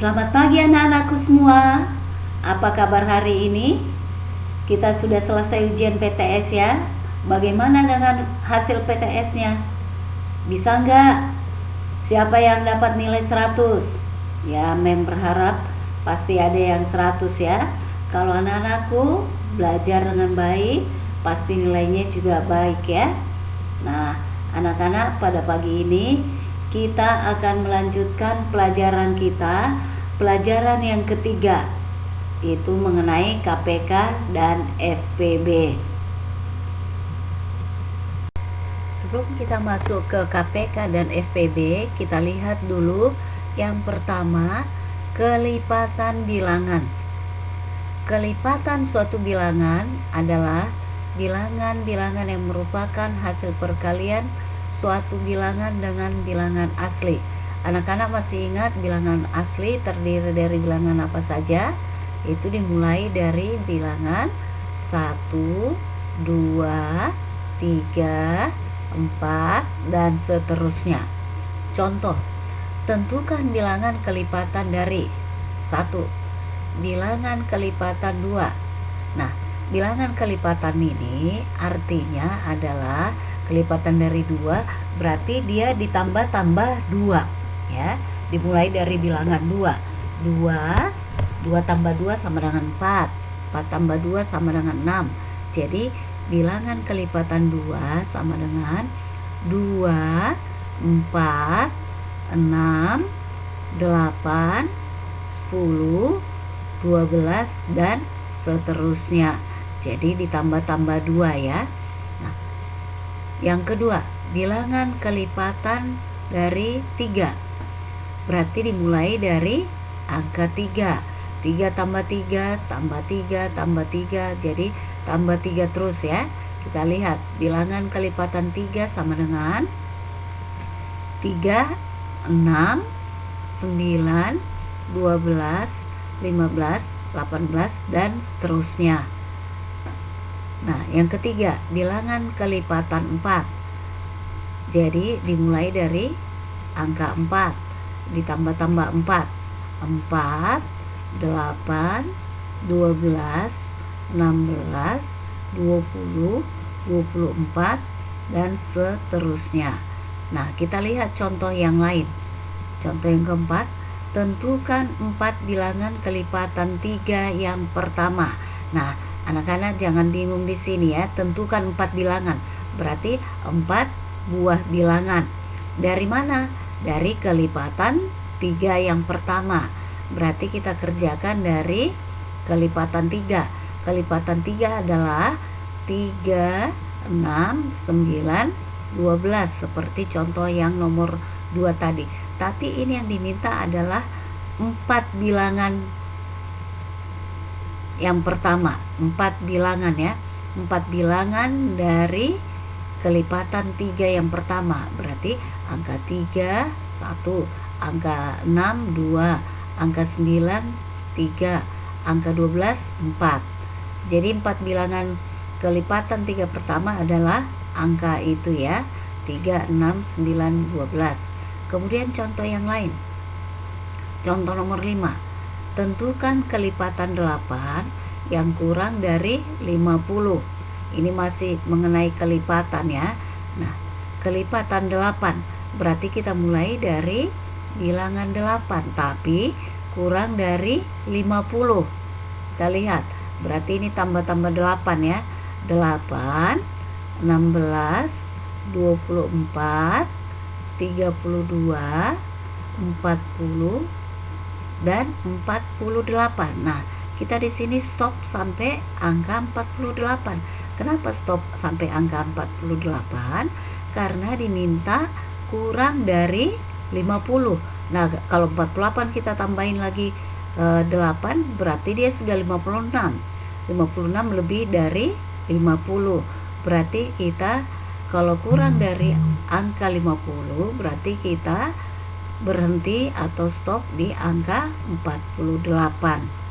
Selamat pagi anak-anakku semua. Apa kabar hari ini? Kita sudah selesai ujian PTS ya. Bagaimana dengan hasil PTS-nya? Bisa nggak? Siapa yang dapat nilai 100? Ya, Mem berharap pasti ada yang 100 ya. Kalau anak-anakku belajar dengan baik, pasti nilainya juga baik ya. Nah, anak-anak, pada pagi ini kita akan melanjutkan pelajaran kita, pelajaran yang ketiga, yaitu mengenai KPK dan FPB. Sebelum kita masuk ke KPK dan FPB, kita lihat dulu yang pertama, kelipatan bilangan. Kelipatan suatu bilangan adalah bilangan-bilangan yang merupakan hasil perkalian suatu bilangan dengan bilangan asli. Anak-anak masih ingat bilangan asli terdiri dari bilangan apa saja? Itu dimulai dari bilangan 1, 2, 3, 4, dan seterusnya. Contoh, tentukan bilangan kelipatan dari 1, bilangan kelipatan 2. Nah, bilangan kelipatan ini artinya adalah kelipatan dari 2, berarti dia ditambah-tambah 2 ya. Dimulai dari bilangan 2. 2 tambah 2 sama dengan 4. 4 tambah 2 sama dengan 6. Jadi bilangan kelipatan 2 sama dengan 2, 4, 6, 8, 10, 12, dan seterusnya. Jadi ditambah-tambah 2 ya. Nah, yang kedua, bilangan kelipatan dari 3. Berarti dimulai dari angka 3. 3 tambah 3 tambah 3 tambah 3, jadi tambah 3 terus ya. Kita lihat bilangan kelipatan 3 sama dengan 3, 6, 9, 12, 15, 18, dan seterusnya. Nah, yang ketiga, bilangan kelipatan 4. Jadi dimulai dari angka 4 ditambah-tambah 4. 4, 8, 12, 16, 20, 24, dan seterusnya. Nah, kita lihat contoh yang lain. Contoh yang keempat, tentukan 4 bilangan kelipatan 3 yang pertama. Nah, anak-anak jangan bingung di sini ya. Tentukan 4 bilangan. Berarti 4 buah bilangan. Dari mana? Dari kelipatan 3 yang pertama. Berarti kita kerjakan dari kelipatan 3. Kelipatan 3 adalah 3, 6, 9, 12. Seperti contoh yang nomor 2 tadi. Tapi ini yang diminta adalah 4 bilangan yang pertama. 4 bilangan ya. 4 bilangan dari kelipatan 3 yang pertama. Berarti angka 3, 1, angka 6, 2, angka 9, 3, angka 12, 4. Jadi 4 bilangan kelipatan 3 pertama adalah angka itu ya. 3, 6, 9, 12. Kemudian contoh yang lain. Contoh nomor 5. Tentukan kelipatan 8 yang kurang dari 50. Ini masih mengenai kelipatan ya. Nah, kelipatan 8 berarti kita mulai dari bilangan 8 tapi kurang dari 50. Kita lihat, berarti ini tambah-tambah 8 ya. 8, 16, 24, 32, 40, dan 48. Nah, kita di sini stop sampai angka 48. Kenapa stop sampai angka 48? Karena diminta kurang dari 50. Nah, kalau 48 kita tambahin lagi 8, berarti dia sudah 56. 56 lebih dari 50. Berarti kita kalau kurang dari angka 50, berarti kita berhenti atau stop di angka 48.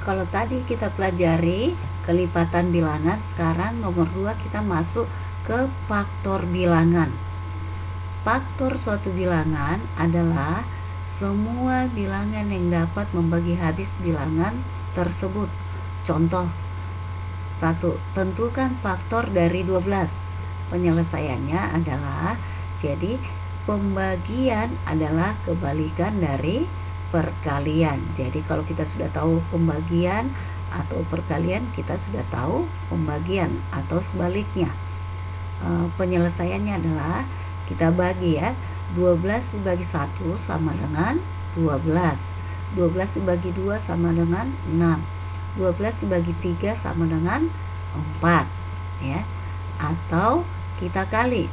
Kalau tadi kita pelajari kelipatan bilangan, sekarang nomor 2 kita masuk ke faktor bilangan. faktor suatu bilangan adalah semua bilangan yang dapat membagi habis bilangan tersebut. Contoh 1. Tentukan faktor dari 12. Penyelesaiannya adalah, jadi pembagian adalah kebalikan dari perkalian. Jadi kalau kita sudah tahu pembagian atau perkalian, kita sudah tahu pembagian atau sebaliknya. Penyelesaiannya adalah kita bagi ya, 12 dibagi 1 sama dengan 12. 12 dibagi 2 sama dengan 6. 12 dibagi 3 sama dengan 4 ya. Atau kita kali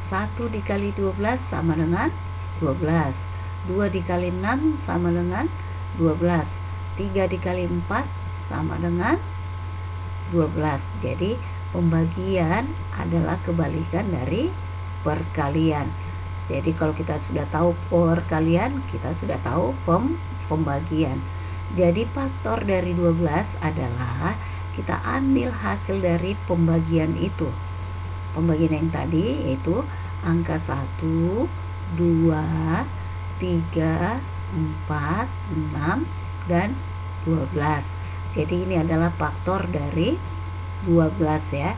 1 dikali 12 sama dengan 12. 2 dikali 6 sama dengan 12. 3 dikali 4 sama dengan 12. Jadi pembagian adalah kebalikan dari perkalian. Jadi kalau kita sudah tahu perkalian, kita sudah tahu pembagian. Jadi faktor dari 12 adalah kita ambil hasil dari pembagian itu. Pembagian yang tadi yaitu angka 1, 2, 3, 4, 6, dan 12. Jadi ini adalah faktor dari 12 ya.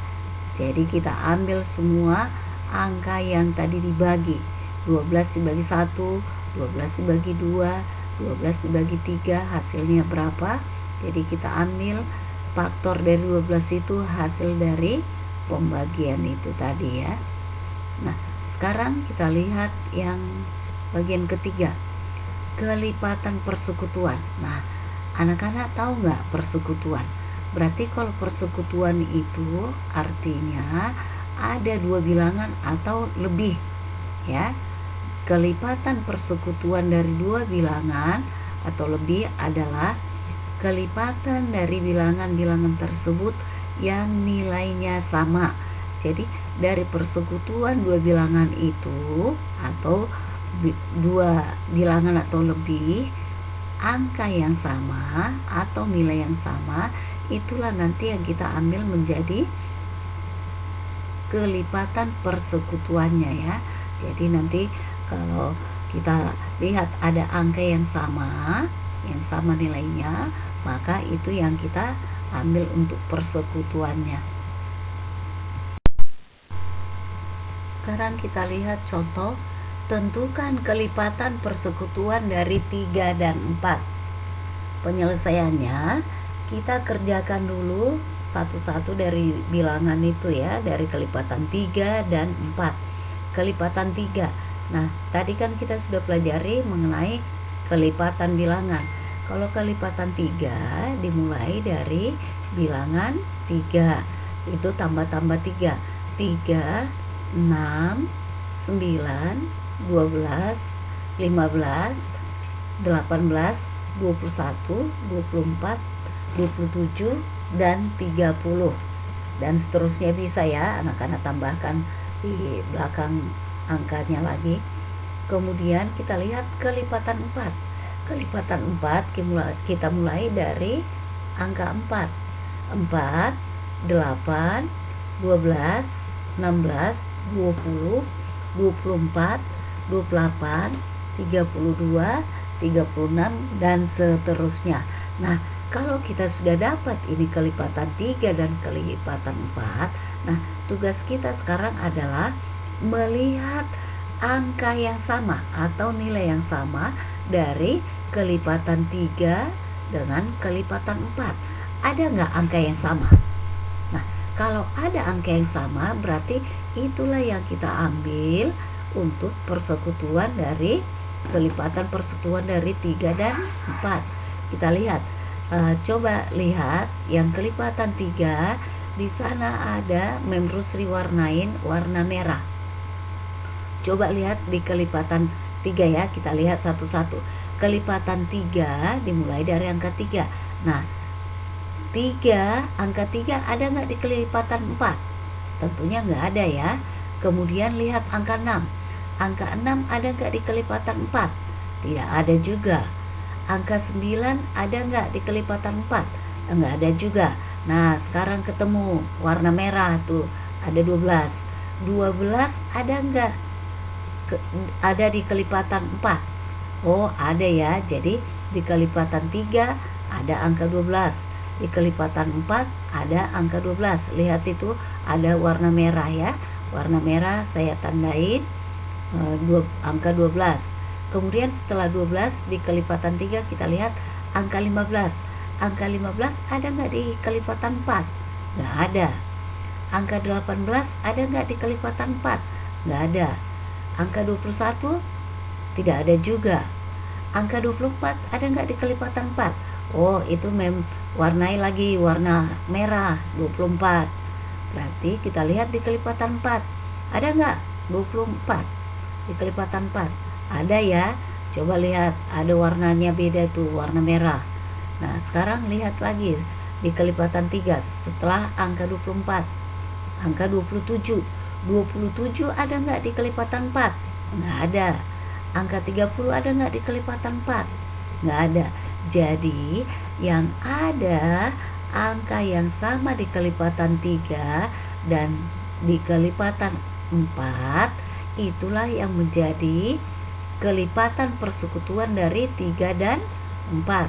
Jadi kita ambil semua angka yang tadi dibagi. 12 dibagi 1, 12 dibagi 2, 12 dibagi 3, hasilnya berapa? Jadi kita ambil faktor dari 12 itu hasil dari pembagian itu tadi ya. Nah, sekarang kita lihat yang bagian ketiga, kelipatan persekutuan. Nah, anak-anak tahu nggak persekutuan? Berarti kalau persekutuan itu artinya ada dua bilangan atau lebih ya. Kelipatan persekutuan dari dua bilangan atau lebih adalah kelipatan dari bilangan-bilangan tersebut yang nilainya sama. Jadi dari persekutuan dua bilangan itu atau dua bilangan atau lebih, angka yang sama atau nilai yang sama, itulah nanti yang kita ambil menjadi kelipatan persekutuannya ya. Jadi nanti kalau kita lihat ada angka yang sama nilainya, maka itu yang kita ambil untuk persekutuannya. Sekarang kita lihat contoh, tentukan kelipatan persekutuan dari 3 dan 4. Penyelesaiannya kita kerjakan dulu satu-satu dari bilangan itu ya, dari kelipatan 3 dan 4. Kelipatan 3. Nah, tadi kan kita sudah pelajari mengenai kelipatan bilangan. Kalau kelipatan 3 dimulai dari bilangan 3. Itu tambah-tambah 3. 3, 6, 9, 12, 15, 18, 21, 24, 27, dan 30. Dan seterusnya bisa ya, anak-anak tambahkan di belakang angkanya lagi. Kemudian kita lihat kelipatan 4. Kelipatan 4 kita mulai dari angka 4. 4, 8, 12, 16, 20, 24, 28, 32, 36, dan seterusnya. Nah, kalau kita sudah dapat ini kelipatan 3 dan kelipatan 4, nah tugas kita sekarang adalah melihat angka yang sama atau nilai yang sama dari kelipatan 3 dengan kelipatan 4. Ada nggak angka yang sama? Nah, kalau ada angka yang sama, berarti itulah yang kita ambil untuk persekutuan dari kelipatan persekutuan dari 3 dan 4. Kita lihat, coba lihat yang kelipatan 3, di sana ada Memrusri warnain warna merah. Coba lihat di kelipatan 3 ya, kita lihat satu-satu. Kelipatan 3 dimulai dari angka 3. Nah, 3, angka 3 ada nggak di kelipatan 4? Tentunya nggak ada ya. Kemudian lihat angka 6. Angka 6 ada nggak di kelipatan 4? Tidak ada juga. Angka 9 ada nggak di kelipatan 4? Nggak ada juga. Nah, sekarang ketemu warna merah tuh, ada 12. 12 ada nggak ada di kelipatan 4? Oh, ada ya. Jadi di kelipatan 3 ada angka 12. Di kelipatan 4 ada angka 12. Lihat itu ada warna merah ya. Warna merah saya tandain angka 12. Kemudian setelah 12 di kelipatan 3 kita lihat angka 15. Angka 15 ada nggak di kelipatan 4? Nggak ada. Angka 18 ada nggak di kelipatan 4? Nggak ada. Angka 21 tidak ada juga. Angka 24 ada nggak di kelipatan 4? Oh, itu warnai lagi warna merah 24. Berarti kita lihat di kelipatan 4 ada nggak 24 di kelipatan 4? Ada ya. Coba lihat, ada warnanya beda tuh, warna merah. Nah, sekarang lihat lagi di kelipatan 3 setelah angka 24. Angka 27. 27 ada nggak di kelipatan 4? Nggak ada. Angka 30 ada nggak di kelipatan 4? Nggak ada. Jadi yang ada angka yang sama di kelipatan 3 dan di kelipatan 4, itulah yang menjadi kelipatan persekutuan dari 3 dan 4.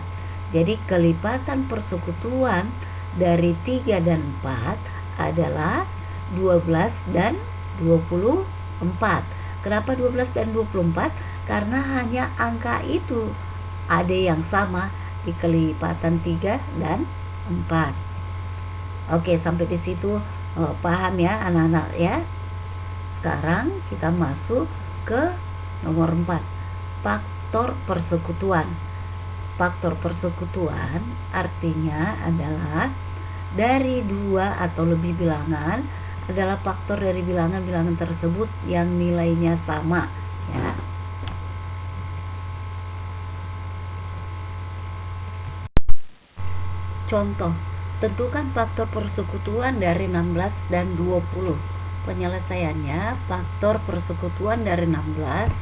Jadi kelipatan persekutuan dari 3 dan 4 adalah 12 dan 24. Kenapa 12 dan 24? Karena hanya angka itu ada yang sama di kelipatan 3 dan 4. Oke, sampai di situ paham ya anak-anak ya. Sekarang kita masuk ke nomor 4, faktor persekutuan. Faktor persekutuan artinya adalah dari 2 atau lebih bilangan adalah faktor dari bilangan-bilangan tersebut yang nilainya sama ya. Contoh, tentukan faktor persekutuan dari 16 dan 20. Penyelesaiannya faktor persekutuan dari 16.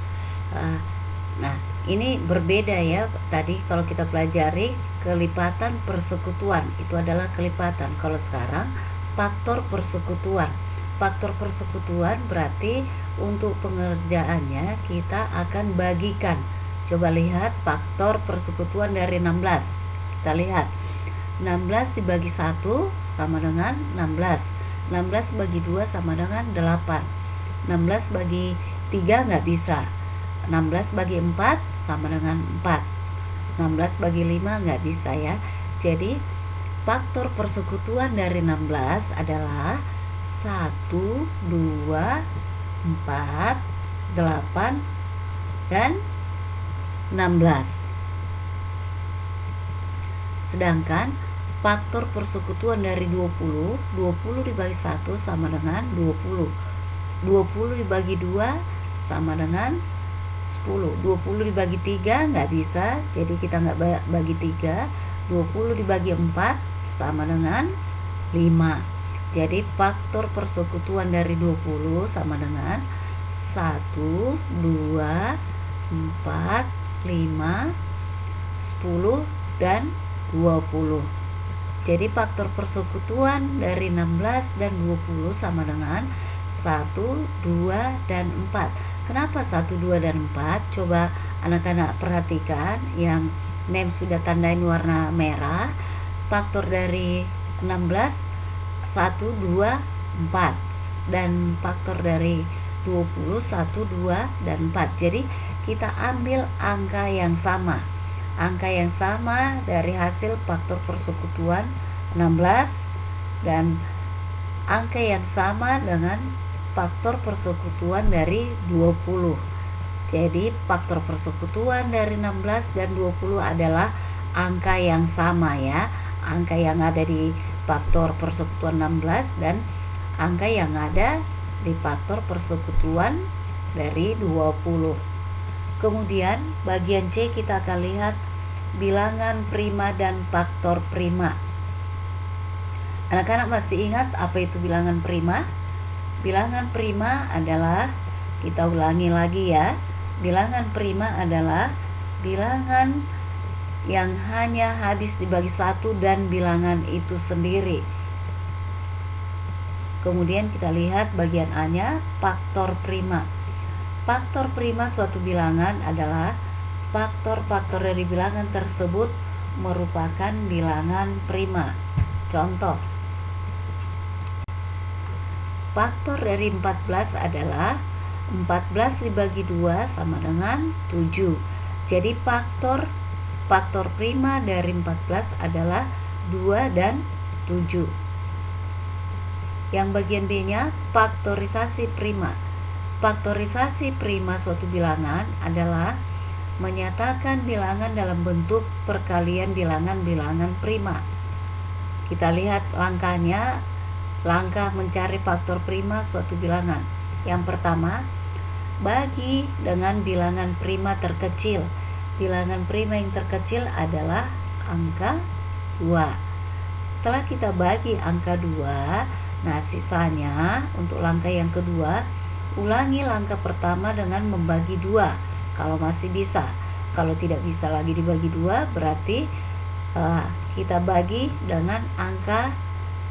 Nah, ini berbeda ya. Tadi kalau kita pelajari kelipatan persekutuan, itu adalah kelipatan. Kalau sekarang faktor persekutuan. Faktor persekutuan berarti untuk pengerjaannya kita akan bagikan. Coba lihat faktor persekutuan dari 16. Kita lihat 16 dibagi 1 sama dengan 16. 16 bagi 2 sama dengan 8. 16 bagi 3 nggak bisa. 16 bagi 4 sama dengan 4. 16 bagi 5 nggak bisa ya. Jadi faktor persekutuan dari 16 adalah 1, 2, 4, 8, dan 16. Sedangkan faktor persekutuan dari 20, 20 dibagi 1 sama dengan 20. 20 dibagi 2 sama dengan 10. 20 dibagi 3 nggak bisa, jadi kita nggak bagi 3. 20 dibagi 4 sama dengan 5. Jadi faktor persekutuan dari 20 sama dengan 1, 2, 4, 5, 10, dan 20. Jadi faktor persekutuan dari 16 dan 20 sama dengan 1, 2, dan 4. Kenapa 1, 2, dan 4? Coba anak-anak perhatikan yang Mem sudah tandain warna merah. Faktor dari 16 1, 2, 4. Dan faktor dari 20 1, 2, dan 4. Jadi kita ambil angka yang sama. Angka yang sama dari hasil faktor persekutuan 16 dan angka yang sama dengan faktor persekutuan dari 20. Jadi faktor persekutuan dari 16 dan 20 adalah angka yang sama ya. Angka yang ada di faktor persekutuan 16 dan angka yang ada di faktor persekutuan dari 20. Kemudian bagian C kita akan lihat bilangan prima dan faktor prima. Anak-anak masih ingat apa itu bilangan prima? Bilangan prima adalah, kita ulangi lagi ya, bilangan prima adalah bilangan yang hanya habis dibagi 1 dan bilangan itu sendiri. Kemudian kita lihat bagian A-nya, faktor prima. Faktor prima suatu bilangan adalah faktor-faktor dari bilangan tersebut merupakan bilangan prima. Contoh, faktor dari 14 adalah 14 dibagi 2 sama dengan 7. Jadi faktor prima dari 14 adalah 2 dan 7. Yang bagian B-nya faktorisasi prima. Faktorisasi prima suatu bilangan adalah menyatakan bilangan dalam bentuk perkalian bilangan-bilangan prima. Kita lihat langkahnya, langkah mencari faktor prima suatu bilangan. Yang pertama, bagi dengan bilangan prima terkecil. Bilangan prima yang terkecil adalah angka 2. Setelah kita bagi angka 2, nah sisanya untuk langkah yang kedua, ulangi langkah pertama dengan membagi 2 kalau masih bisa. Kalau tidak bisa lagi dibagi 2, berarti kita bagi dengan angka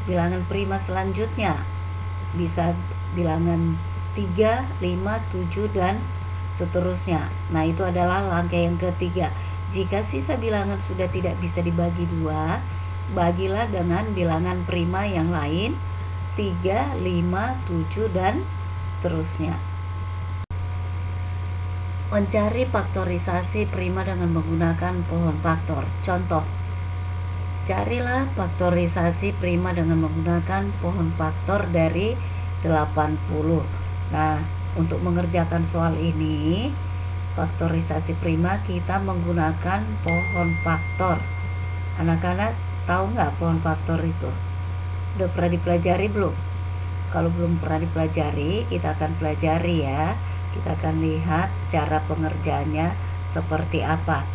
bilangan prima selanjutnya. Bisa bilangan 3, 5, 7 dan seterusnya. Nah, itu adalah langkah yang ketiga. Jika sisa bilangan sudah tidak bisa dibagi 2, bagilah dengan bilangan prima yang lain, 3, 5, 7 dan seterusnya. Mencari faktorisasi prima dengan menggunakan pohon faktor. Contoh, carilah faktorisasi prima dengan menggunakan pohon faktor dari 80. Nah, untuk mengerjakan soal ini, faktorisasi prima kita menggunakan pohon faktor. Anak-anak tahu nggak pohon faktor itu? Udah pernah dipelajari belum? Kalau belum pernah dipelajari, kita akan pelajari ya. Kita akan lihat cara pengerjaannya seperti apa.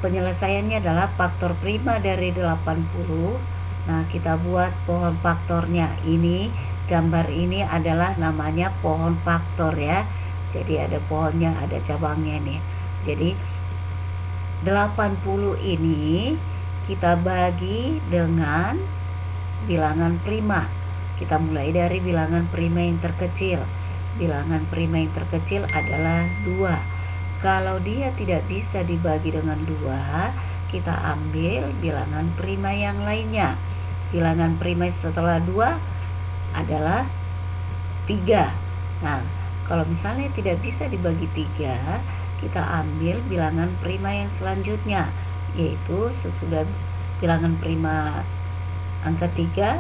Penyelesaiannya adalah faktor prima dari 80. Nah, kita buat pohon faktornya. Ini gambar ini adalah namanya pohon faktor ya. Jadi ada pohonnya, ada cabangnya nih. Jadi 80 ini kita bagi dengan bilangan prima. Kita mulai dari bilangan prima yang terkecil. Bilangan prima yang terkecil adalah 2. Kalau dia tidak bisa dibagi dengan 2, kita ambil bilangan prima yang lainnya. Bilangan prima setelah 2 adalah 3. Nah, kalau misalnya tidak bisa dibagi 3, kita ambil bilangan prima yang selanjutnya, yaitu sesudah bilangan prima angka 3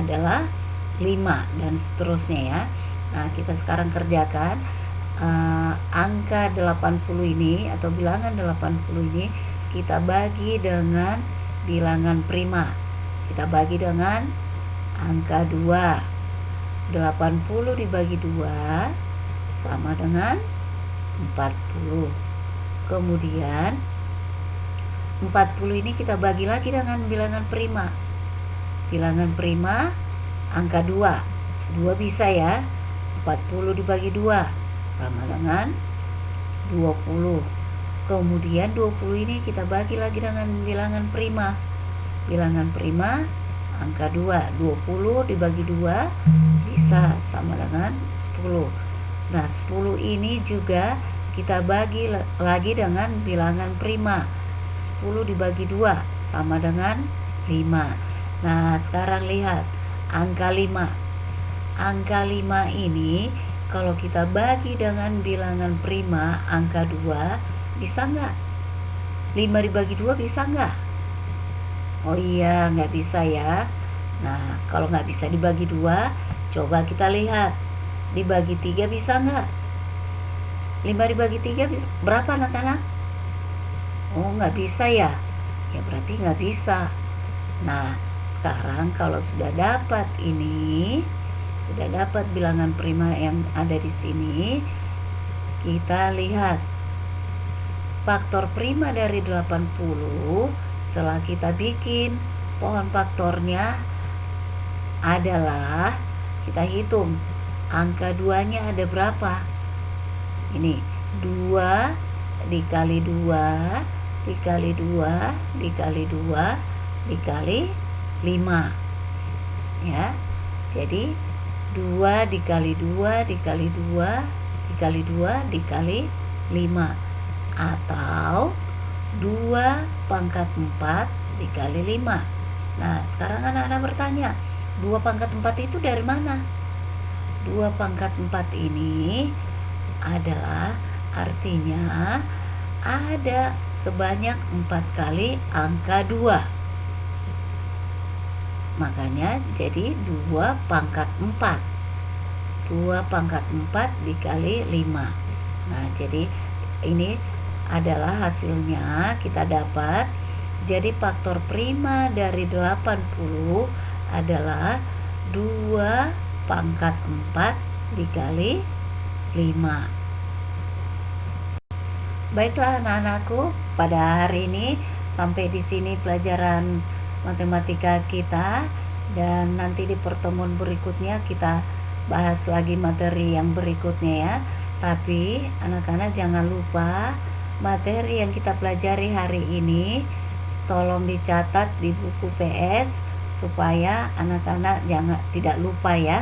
adalah 5 dan seterusnya ya. Nah, kita sekarang kerjakan angka 80 ini atau bilangan 80 ini kita bagi dengan bilangan prima. Kita bagi dengan angka 2. 80 dibagi 2 sama dengan 40. Kemudian 40 ini kita bagi lagi dengan bilangan prima. Bilangan prima angka 2. 2 bisa ya. 40 dibagi 2 sama dengan 20. Kemudian 20 ini kita bagi lagi dengan bilangan prima. Bilangan prima angka 2. 20 dibagi 2 bisa sama dengan 10. Nah, 10 ini juga kita bagi lagi dengan bilangan prima. 10 dibagi 2 sama dengan 5. Nah, sekarang lihat angka 5. Angka 5 ini kalau kita bagi dengan bilangan prima angka 2, bisa nggak? 5 dibagi 2 bisa nggak? Oh iya, nggak bisa ya. Nah, kalau nggak bisa dibagi 2, coba kita lihat. Dibagi 3 bisa nggak? 5 dibagi 3 berapa anak-anak? Oh, nggak bisa ya? Ya berarti nggak bisa. Nah, sekarang kalau sudah dapat ini, sudah dapat bilangan prima yang ada di sini, kita lihat faktor prima dari 80 setelah kita bikin pohon faktornya adalah, kita hitung angka 2-nya ada berapa. Ini 2 dikali 2 dikali 2 dikali 2 dikali 5 ya. Jadi 2 dikali 2 dikali 2 dikali 2 dikali 5, atau 2 pangkat 4 dikali 5. Nah, sekarang anak-anak bertanya, 2 pangkat 4 itu dari mana? 2 pangkat 4 ini adalah artinya ada sebanyak 4 kali angka 2. Makanya jadi 2 pangkat 4. 2 pangkat 4 dikali 5. Nah, jadi ini adalah hasilnya kita dapat. Jadi faktor prima dari 80 adalah 2 pangkat 4 dikali 5. Baiklah anak-anakku, pada hari ini sampai di sini pelajaran matematika kita, dan nanti di pertemuan berikutnya kita bahas lagi materi yang berikutnya ya. Tapi anak-anak jangan lupa materi yang kita pelajari hari ini tolong dicatat di buku PS supaya anak-anak tidak lupa ya.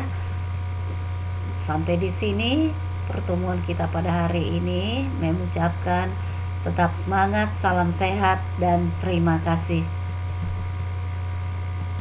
Sampai di sini pertemuan kita pada hari ini, mengucapkan tetap semangat, salam sehat, dan terima kasih.